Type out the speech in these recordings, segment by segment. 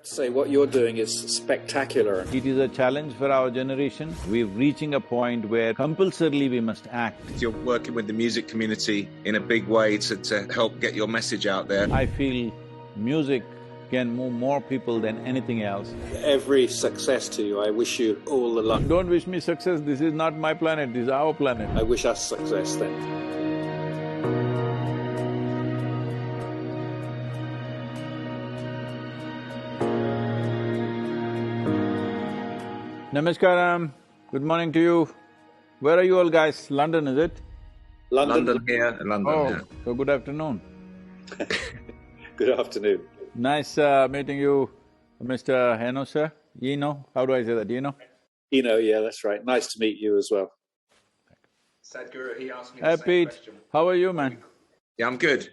say what you're doing is spectacular. It is a challenge for our generation. We're reaching a point where compulsorily we must act. You're working with the music community in a big way to help get your message out there. I feel music can move more people than anything else. Every success to you. I wish you all the luck. Don't wish me success, this is not my planet, this is our planet. I wish us success then. Namaskaram, good morning to you. Where are you all guys? London, is it? London here, London here. So good afternoon. Good afternoon. Nice meeting you, Mr. Heno, sir. Eno, how do I say that, Eno? Eno, yeah, that's right. Nice to meet you as well. Sadhguru, he asked me Hey Pete, question. How are you, man? Yeah, I'm good.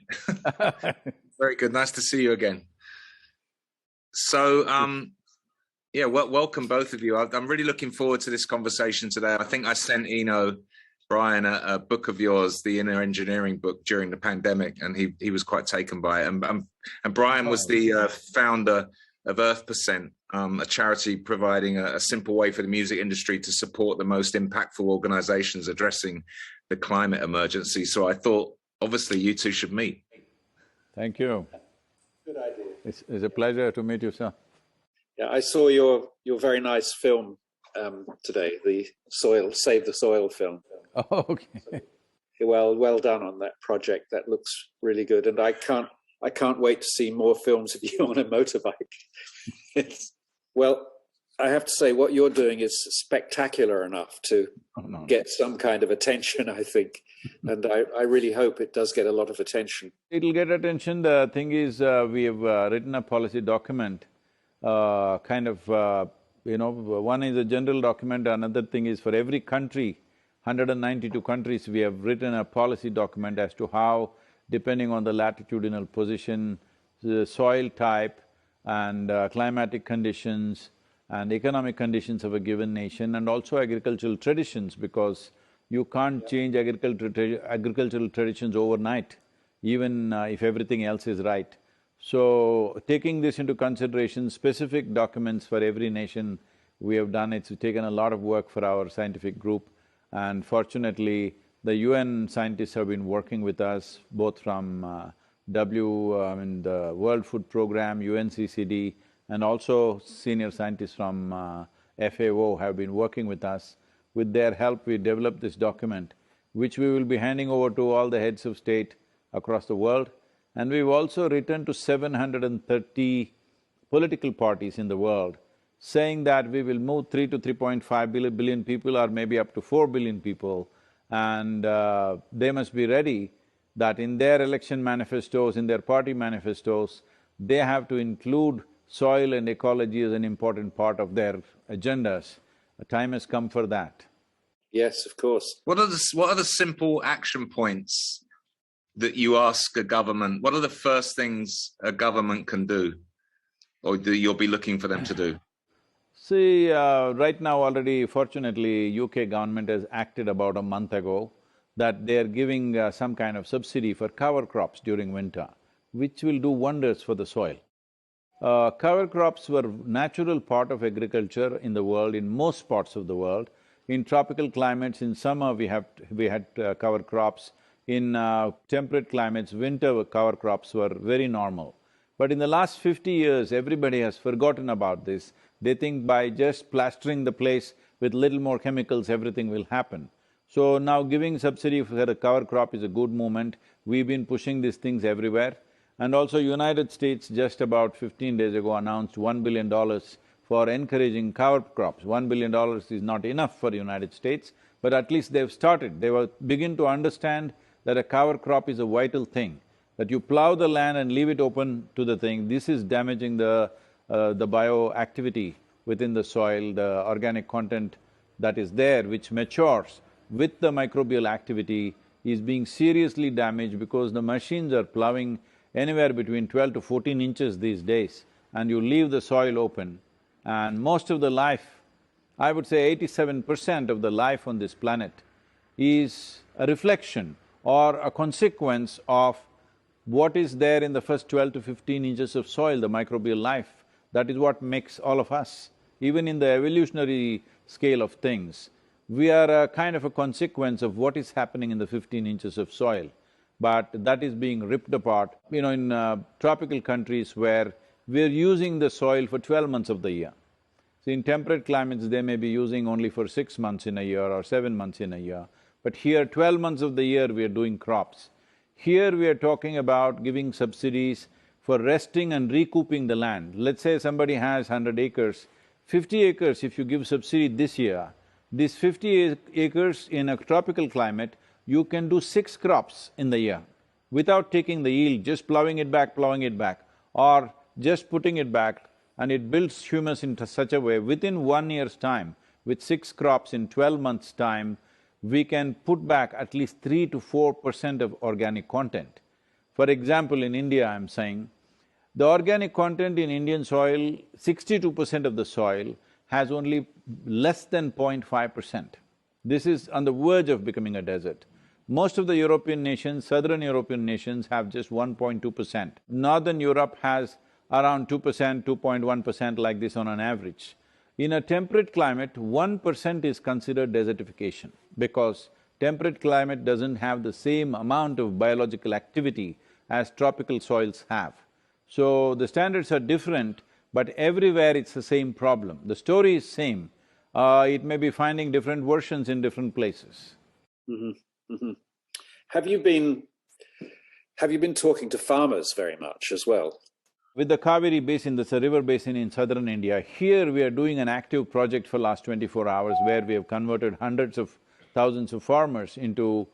Very good, nice to see you again. So, yeah, welcome both of you. I'm really looking forward to this conversation today. I think I sent Brian, a book of yours, the Inner Engineering book, during the pandemic, and he was quite taken by it. And Brian was the founder of Earth%, a charity providing a simple way for the music industry to support the most impactful organizations addressing the climate emergency. So I thought, obviously, you two should meet. Thank you. Good idea. It's a pleasure to meet you, sir. Yeah, I saw your very nice film today, the Save the Soil film. Oh, okay. Well done on that project. That looks really good, and I can't wait to see more films of you on a motorbike. Well, I have to say, what you're doing is spectacular enough to get some kind of attention, I think, and I really hope it does get a lot of attention. It'll get attention. The thing is, we have written a policy document. One is a general document, another thing is for every country, 192 countries, we have written a policy document as to how, depending on the latitudinal position, the soil type and climatic conditions and economic conditions of a given nation, and also agricultural traditions, because you can't change agricultural traditions overnight, even if everything else is right. So, taking this into consideration, specific documents for every nation we have done. It's taken a lot of work for our scientific group, and fortunately, the UN scientists have been working with us, both from the World Food Program, UNCCD, and also senior scientists from FAO have been working with us. With their help, we developed this document, which we will be handing over to all the heads of state across the world. And we've also written to 730 political parties in the world, saying that we will move 3 to 3.5 billion people, or maybe up to 4 billion people, and they must be ready that in their election manifestos, in their party manifestos, they have to include soil and ecology as an important part of their agendas. The time has come for that. Yes, of course. What are the simple action points that you ask a government? What are the first things a government can do, or you'll be looking for them to do? See, right now already, fortunately, UK government has acted about a month ago that they're giving some kind of subsidy for cover crops during winter, which will do wonders for the soil. Cover crops were natural part of agriculture in the world, in most parts of the world. In tropical climates, in summer we had cover crops. In temperate climates, winter cover crops were very normal. But in the last 50 years, everybody has forgotten about this. They think by just plastering the place with little more chemicals, everything will happen. So now giving subsidy for a cover crop is a good movement. We've been pushing these things everywhere. And also United States just about 15 days ago announced $1 billion for encouraging cover crops. $1 billion is not enough for the United States, but at least they've started. They will begin to understand that a cover crop is a vital thing, that you plow the land and leave it open to the thing. This is damaging the bioactivity within the soil, the organic content that is there, which matures with the microbial activity, is being seriously damaged because the machines are plowing anywhere between 12 to 14 inches these days, and you leave the soil open, and most of the life, I would say 87% of the life on this planet is a reflection or a consequence of what is there in the first 12 to 15 inches of soil, the microbial life. That is what makes all of us. Even in the evolutionary scale of things, we are a kind of a consequence of what is happening in the 15 inches of soil. But that is being ripped apart, in tropical countries where we're using the soil for 12 months of the year. See, in temperate climates, they may be using only for 6 months in a year or 7 months in a year. But here, 12 months of the year, we are doing crops. Here, we are talking about giving subsidies for resting and recouping the land. Let's say somebody has 100 acres, 50 acres if you give subsidy this year, these 50 acres in a tropical climate, you can do 6 crops in the year without taking the yield, just plowing it back, or just putting it back, and it builds humus into such a way, within 1 year's time, with 6 crops in 12 months' time, we can put back at least 3 to 4% of organic content. For example, in India, I'm saying, the organic content in Indian soil, 62% of the soil has only less than 0.5%. This is on the verge of becoming a desert. Most of the European nations, southern European nations have just 1.2%. Northern Europe has around 2%, 2.1% like this on an average. In a temperate climate, 1% is considered desertification because temperate climate doesn't have the same amount of biological activity as tropical soils have. So the standards are different, but everywhere it's the same problem. The story is same, it may be finding different versions in different places. Have you been talking to farmers very much as well? With the Kaveri basin, that's a river basin in southern India, here we are doing an active project for last 24 hours where we have converted hundreds of thousands of farmers into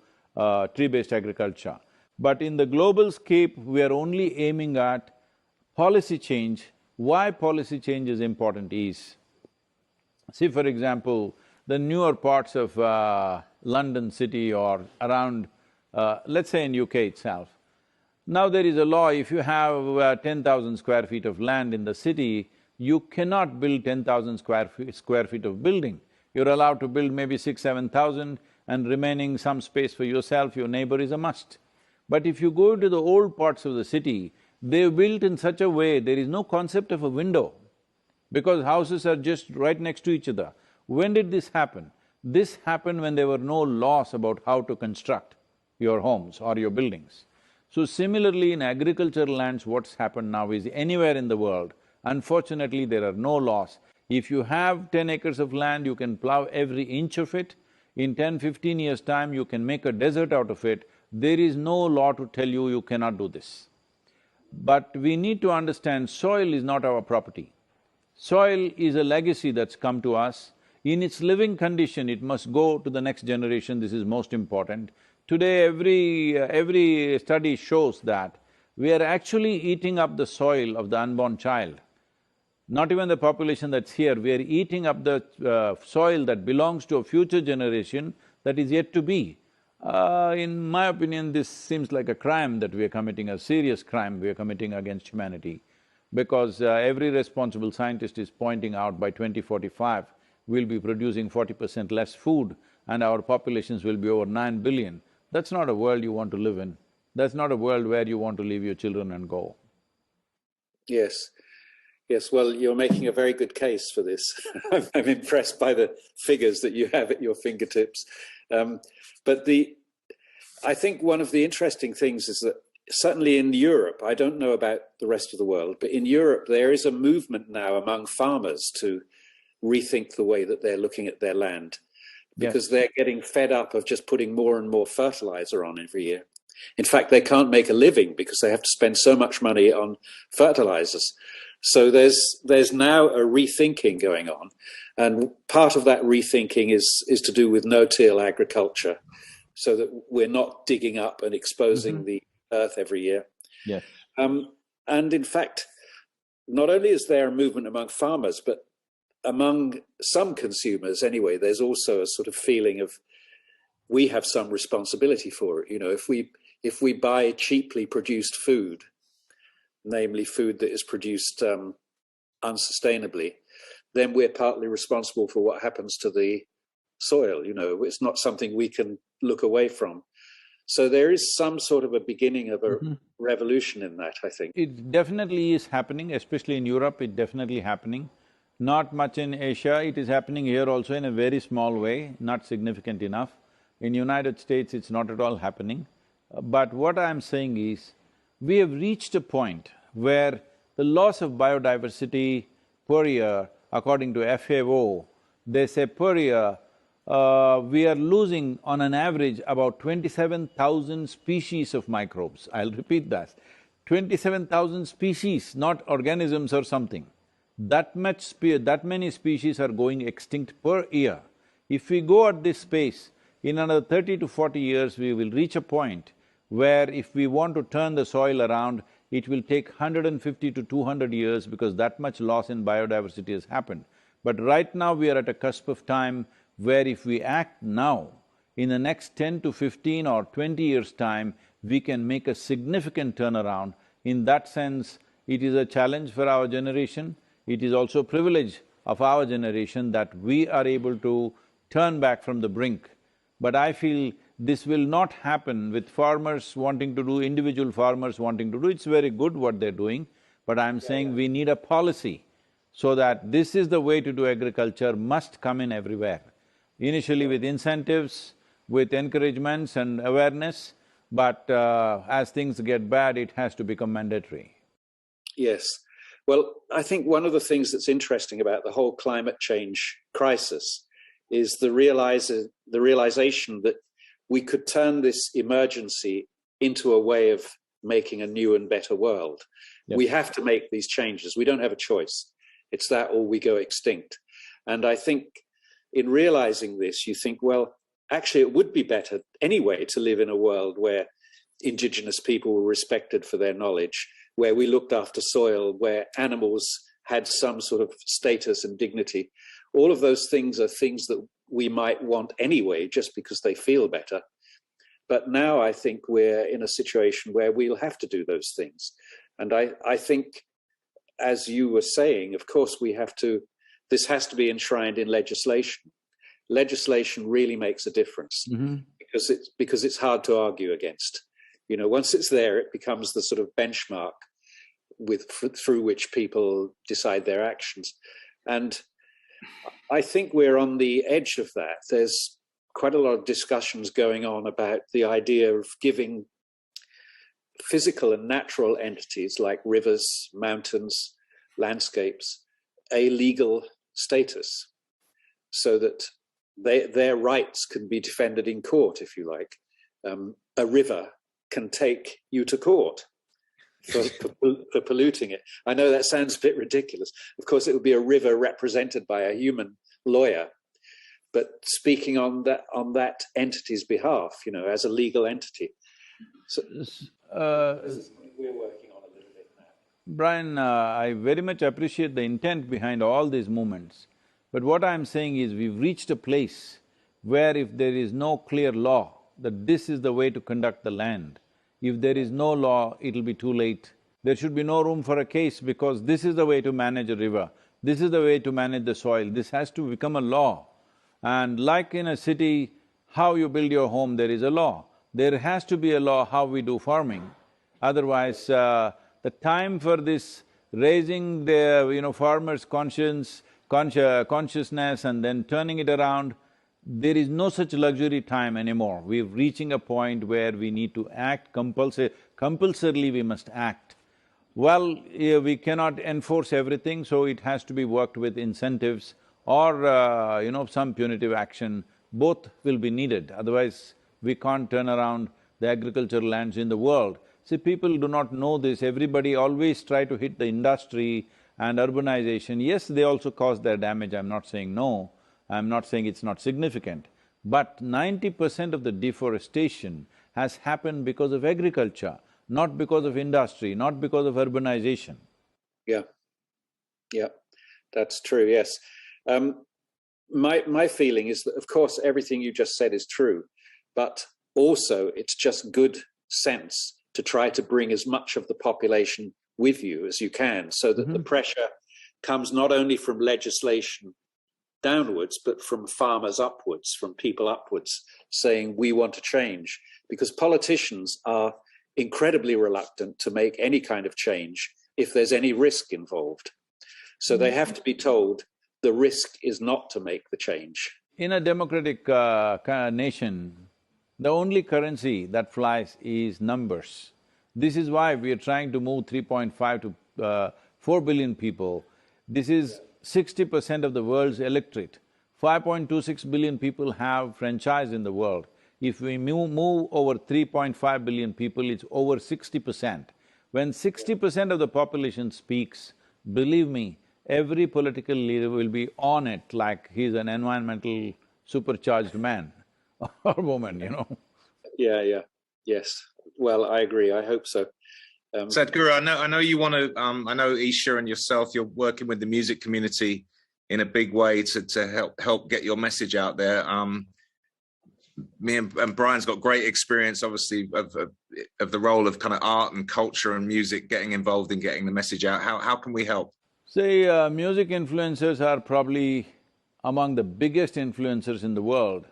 tree-based agriculture. But in the global scape, we are only aiming at policy change. Why policy change is important is, see for example, the newer parts of London city or around, let's say in UK itself, now there is a law, if you have 10,000 square feet of land in the city, you cannot build 10,000 square feet of building. You're allowed to build maybe 7,000 and remaining some space for yourself, your neighbor is a must. But if you go to the old parts of the city, they're built in such a way, there is no concept of a window because houses are just right next to each other. When did this happen? This happened when there were no laws about how to construct your homes or your buildings. So similarly, in agricultural lands, what's happened now is anywhere in the world, unfortunately there are no laws. If you have 10 acres of land, you can plow every inch of it. In 10-15 years' time, you can make a desert out of it. There is no law to tell you you cannot do this. But we need to understand soil is not our property. Soil is a legacy that's come to us. In its living condition, it must go to the next generation, this is most important. Today, every study shows that we are actually eating up the soil of the unborn child. Not even the population that's here, we are eating up the soil that belongs to a future generation that is yet to be. In my opinion, this seems like a crime that we are committing, a serious crime we are committing against humanity, because every responsible scientist is pointing out by 2045, we'll be producing 40% less food and our populations will be over 9 billion. That's not a world you want to live in. That's not a world where you want to leave your children and go. Yes. Yes, well, you're making a very good case for this. I'm impressed by the figures that you have at your fingertips. But I think one of the interesting things is that certainly in Europe, I don't know about the rest of the world, but in Europe there is a movement now among farmers to rethink the way that they're looking at their land, because they're getting fed up of just putting more and more fertilizer on every year. In fact, they can't make a living because they have to spend so much money on fertilizers. So there's now a rethinking going on, and part of that rethinking is to do with no-till agriculture, so that we're not digging up and exposing the earth every year. Yes. And in fact, not only is there a movement among farmers, but among some consumers anyway, there's also a sort of feeling of we have some responsibility for it. You know, if we buy cheaply produced food, namely food that is produced unsustainably, then we're partly responsible for what happens to the soil. You know, it's not something we can look away from. So there is some sort of a beginning of a Mhm. revolution in that, I think. It definitely is happening, especially in Europe, it's definitely happening. Not much in Asia, it is happening here also in a very small way, not significant enough. In United States, it's not at all happening. But what I'm saying is, we have reached a point where the loss of biodiversity per year, according to FAO, they say per year, we are losing on an average about 27,000 species of microbes. I'll repeat that. 27,000 species, not organisms or something. That many species are going extinct per year. If we go at this pace, in another 30 to 40 years, we will reach a point where if we want to turn the soil around, it will take 150 to 200 years because that much loss in biodiversity has happened. But right now we are at a cusp of time where if we act now, in the next 10 to 15 or 20 years' time, we can make a significant turnaround. In that sense, it is a challenge for our generation. It is also a privilege of our generation that we are able to turn back from the brink. But I feel this will not happen with farmers wanting to do, individual farmers wanting to do. It's very good what they're doing, but I'm saying we need a policy so that this is the way to do agriculture must come in everywhere. Initially with incentives, with encouragements and awareness, but as things get bad, it has to become mandatory. Yes. Well, I think one of the things that's interesting about the whole climate change crisis is the realization that we could turn this emergency into a way of making a new and better world. Yep. We have to make these changes. We don't have a choice. It's that or we go extinct. And I think in realizing this, you think, well, actually it would be better anyway to live in a world where indigenous people were respected for their knowledge, where we looked after soil, where animals had some sort of status and dignity. All of those things are things that we might want anyway, just because they feel better. But now I think we're in a situation where we'll have to do those things. And I think, as you were saying, of course this has to be enshrined in legislation. Legislation really makes a difference because it's hard to argue against. You know, once it's there, it becomes the sort of benchmark through which people decide their actions. And I think we're on the edge of that. There's quite a lot of discussions going on about the idea of giving physical and natural entities like rivers, mountains, landscapes, a legal status so that their rights can be defended in court, if you like. A river can take you to court for polluting it. I know that sounds a bit ridiculous. Of course, it would be a river represented by a human lawyer, but speaking on that entity's behalf, you know, as a legal entity. So this is something we're working on a little bit now. Brian, I very much appreciate the intent behind all these movements, but what I'm saying is we've reached a place where if there is no clear law that this is the way to conduct the land, if there is no law, it'll be too late. There should be no room for a case because this is the way to manage a river, this is the way to manage the soil, this has to become a law. And like in a city, how you build your home, there is a law. There has to be a law how we do farming. Otherwise, the time for this raising the, farmers' consciousness and then turning it around, there is no such luxury time anymore. We're reaching a point where we need to act compulsorily we must act. Well, we cannot enforce everything, so it has to be worked with incentives or, some punitive action. Both will be needed, otherwise we can't turn around the agricultural lands in the world. See, people do not know this, everybody always try to hit the industry and urbanization. Yes, they also cause their damage, I'm not saying no, I'm not saying it's not significant. But 90% of the deforestation has happened because of agriculture, not because of industry, not because of urbanization. Yeah, that's true, yes. My feeling is that, of course, everything you just said is true, but also it's just good sense to try to bring as much of the population with you as you can, so that the pressure comes not only from legislation downwards, but from farmers upwards, from people upwards, saying we want to change. because politicians are incredibly reluctant to make any kind of change if there's any risk involved. So they have to be told the risk is not to make the change. In a democratic nation, the only currency that flies is numbers. This is why we are trying to move 3.5 to 4 billion people. This is 60% of the world's electorate. 5.26 billion people have franchise in the world. If we move over 3.5 billion people, it's over 60%. When 60% of the population speaks, believe me, every political leader will be on it like he's an environmental supercharged man or woman, you know. Yeah, yes. Well, I agree. I hope so. Sadhguru, I know you want to. I know Isha and yourself, you're working with the music community in a big way to help get your message out there. Me and Brian's got great experience, obviously, of the role of kind of art and culture and music getting involved in getting the message out. How can we help? See, music influencers are probably among the biggest influencers in the world.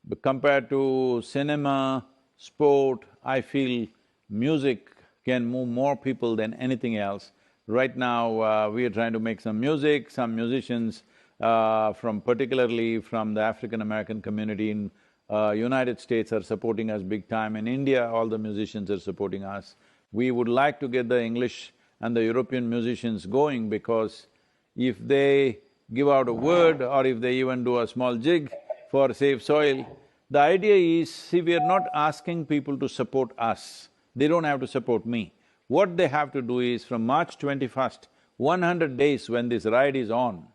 But compared to cinema, sport, I feel music can move more people than anything else. Right now, we are trying to make some music. Some musicians particularly from the African American community in United States are supporting us big time. In India, all the musicians are supporting us. We would like to get the English and the European musicians going, because if they give out a word or if they even do a small jig for Save Soil, the idea is, see, we are not asking people to support us, they don't have to support me. What they have to do is, from March 21st, 100 days when this ride is on,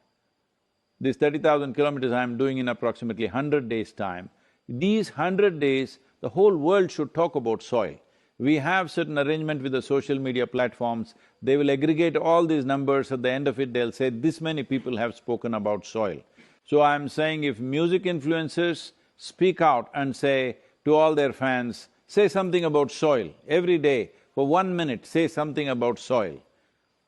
this 30,000 kilometers I am doing in approximately 100 days' time, these 100 days, the whole world should talk about soil. We have certain arrangement with the social media platforms, they will aggregate all these numbers, at the end of it they'll say, this many people have spoken about soil. So I'm saying, if music influencers speak out and say to all their fans, say something about soil, every day, for 1 minute, say something about soil.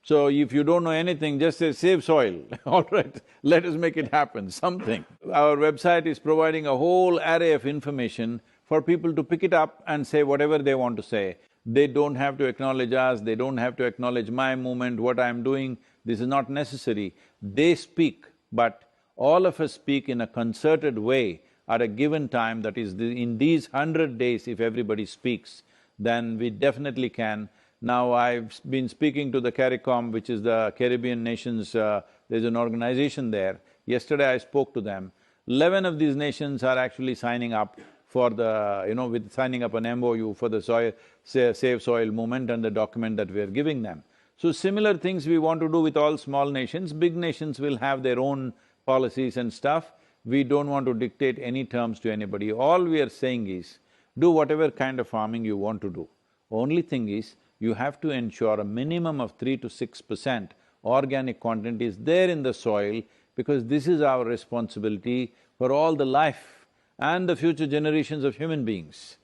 So if you don't know anything, just say, save soil, all right, let us make it happen, something. Our website is providing a whole array of information for people to pick it up and say whatever they want to say. They don't have to acknowledge us, they don't have to acknowledge my movement, what I'm doing, this is not necessary. They speak, but all of us speak in a concerted way at a given time, that is, in these 100 days, if everybody speaks, then we definitely can. Now, I've been speaking to the CARICOM, which is the Caribbean nations, there's an organization there. Yesterday I spoke to them. 11 of these nations are actually signing up for with signing up an MOU for the Save Soil movement and the document that we are giving them. So similar things we want to do with all small nations. Big nations will have their own policies and stuff. We don't want to dictate any terms to anybody. All we are saying is, do whatever kind of farming you want to do. Only thing is, you have to ensure a minimum of 3 to 6% organic content is there in the soil, because this is our responsibility for all the life and the future generations of human beings.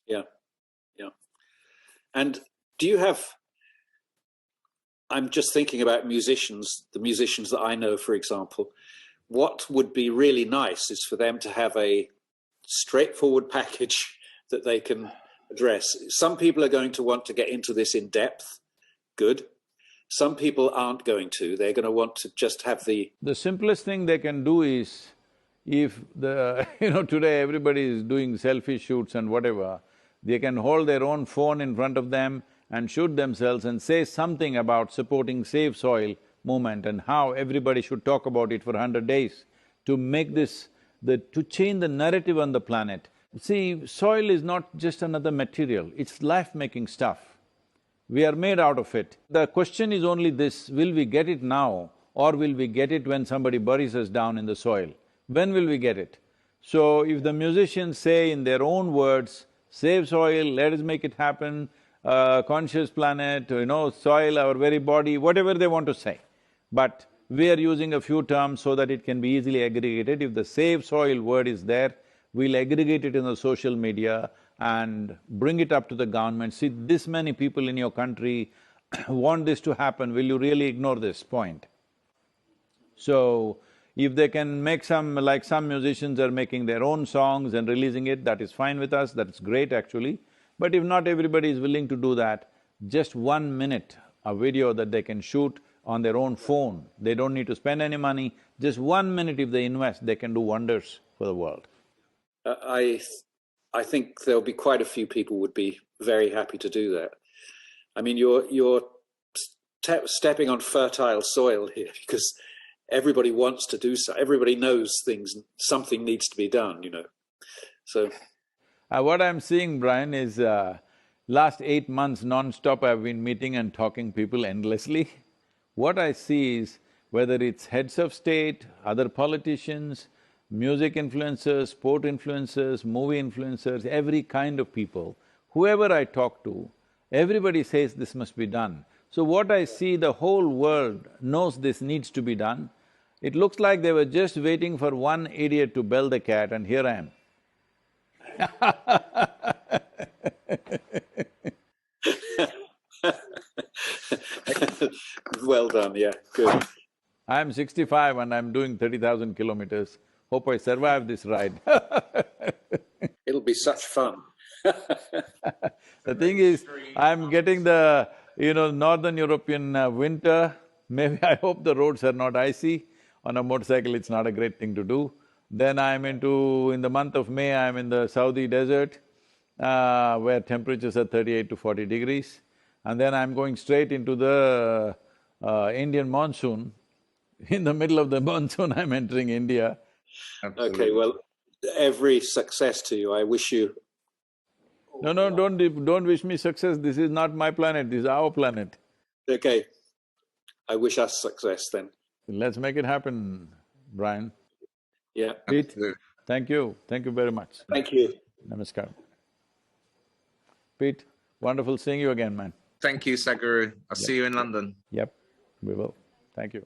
Yeah. And do you have… I'm just thinking about musicians, the musicians that I know, for example. What would be really nice is for them to have a straightforward package that they can address. Some people are going to want to get into this in depth, good. Some people aren't going to, they're going to want to just have the… The simplest thing they can do is, if today everybody is doing selfie shoots and whatever, they can hold their own phone in front of them and shoot themselves and say something about supporting Save Soil movement and how everybody should talk about it for 100 days to make this… to change the narrative on the planet. See, soil is not just another material, it's life-making stuff. We are made out of it. The question is only this, will we get it now or will we get it when somebody buries us down in the soil? When will we get it? So if the musicians say in their own words, save soil, let us make it happen, conscious planet, soil, our very body, whatever they want to say. But we are using a few terms so that it can be easily aggregated. If the save soil word is there, we'll aggregate it in the social media and bring it up to the government. See, this many people in your country want this to happen, will you really ignore this point? So, If they can make some, like some musicians are making their own songs and releasing it, that is fine with us, that's great actually. But if not everybody is willing to do that, just 1 minute, a video that they can shoot on their own phone, they don't need to spend any money, just 1 minute if they invest, they can do wonders for the world. I think there'll be quite a few people would be very happy to do that. I mean, you're stepping on fertile soil here, because everybody wants to do so. Everybody knows something needs to be done, you know. So what I'm seeing, Brian, is last 8 months non-stop I've been meeting and talking people endlessly. What I see is, whether it's heads of state, other politicians, music influencers, sport influencers, movie influencers, every kind of people, whoever I talk to, everybody says this must be done. So what I see, the whole world knows this needs to be done. It looks like they were just waiting for one idiot to bell the cat, and here I am. Well done, yeah, good. I'm 65 and I'm doing 30,000 kilometers. Hope I survive this ride. It'll be such fun. The thing is, I'm getting the, Northern European winter. Maybe I hope the roads are not icy. On a motorcycle, it's not a great thing to do. Then in the month of May, I'm in the Saudi desert, where temperatures are 38 to 40 degrees. And then I'm going straight into the Indian monsoon. In the middle of the monsoon, I'm entering India. Absolutely. Okay, well, every success to you. I wish you… No, don't wish me success. This is not my planet, this is our planet. Okay, I wish us success then. Let's make it happen, Brian. Yeah. Pete, Absolutely. thank you very much. Thank you. Namaskar. Pete, wonderful seeing you again, man. Thank you, Sadhguru. I'll see you in London. Yep, we will. Thank you.